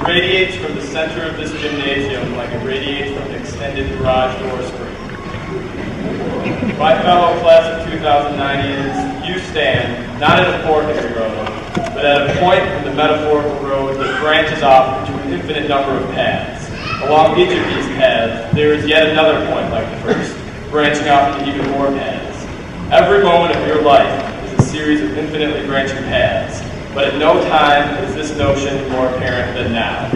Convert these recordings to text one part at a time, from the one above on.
radiates from the center of this gymnasium like it radiates from an extended garage door screen. My fellow class of 2090s, you stand, not at a fork in the road, but at a point in the metaphorical road that branches off into an infinite number of paths. Along each of these paths, there is yet another point like the first, branching off into even more paths. Every moment of your life is a series of infinitely branching paths, but at no time is this notion more apparent than now.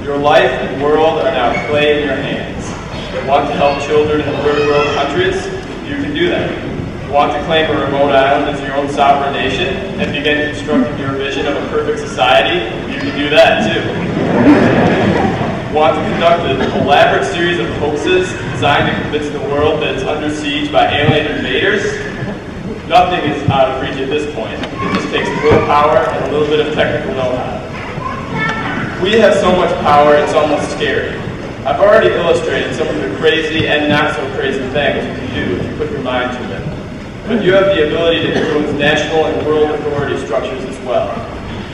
Your life and world are now clay in your hands. You want to help children in third world countries? You can do that. You want to claim a remote island as your own sovereign nation and begin constructing your vision of a perfect society? You can do that too. You want to conduct an elaborate series of hoaxes designed to convince the world that it's under siege by alien invaders? Nothing is out of reach at this point. It just takes willpower and a little bit of technical know-how. We have so much power, it's almost scary. I've already illustrated some of the crazy and not so crazy things you can do if you put your mind to them. But you have the ability to influence national and world authority structures as well.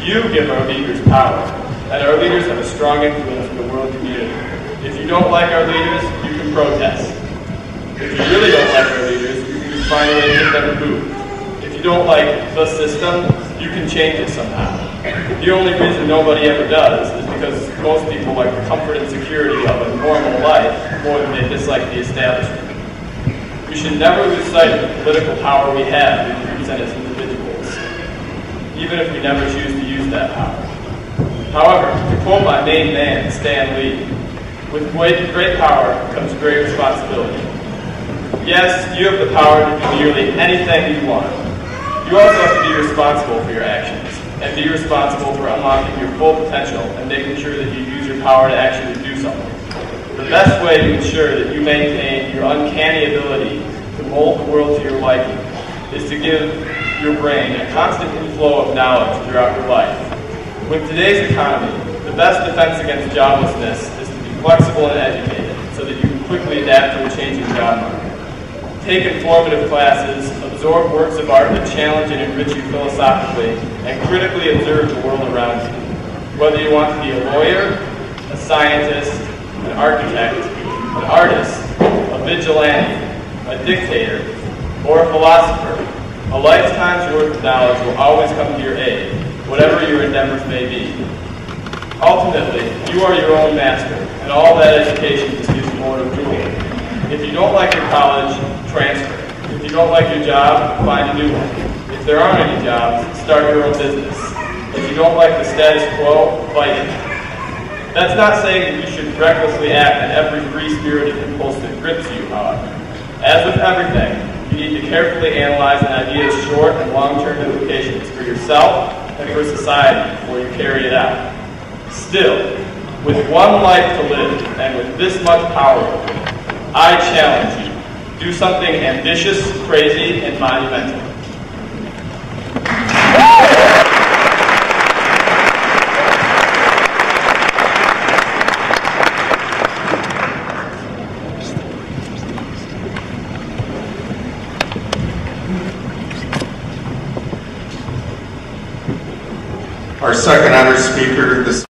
You give our leaders power, and our leaders have a strong influence in the world community. If you don't like our leaders, you can protest. If you really don't like our leaders, you can find a way to get them removed. If you don't like the system, you can change it somehow. The only reason nobody ever does is because most people like the comfort and security of a normal life more than they dislike the establishment. We should never lose sight of the political power we have when we represent as individuals, even if we never choose to use that power. However, to quote my main man, Stan Lee, with great power comes great responsibility. Yes, you have the power to do nearly anything you want. You also have to be responsible for your actions, and be responsible for unlocking your full potential and making sure that you use your power to actually do something. The best way to ensure that you maintain your uncanny ability to mold the world to your liking is to give your brain a constant inflow of knowledge throughout your life. With today's economy, the best defense against joblessness is to be flexible and educated so that you can quickly adapt to a changing job market. Take informative classes, absorb works of art that challenge and enrich you philosophically, and critically observe the world around you. Whether you want to be a lawyer, a scientist, an architect, an artist, a vigilante, a dictator, or a philosopher, a lifetime's worth of knowledge will always come to your aid, whatever your endeavors may be. Ultimately, you are your own master, and all that education just gives you more to do. If you don't like your college, transfer. If you don't like your job, find a new one. If there aren't any jobs, start your own business. If you don't like the status quo, fight it. That's not saying that you should recklessly act on every free-spirited impulse that grips you, however. As with everything, you need to carefully analyze an idea's short and long-term implications for yourself and for society before you carry it out. Still, with one life to live and with this much power, I challenge you. Do something ambitious, crazy, and monumental. Our second honored speaker this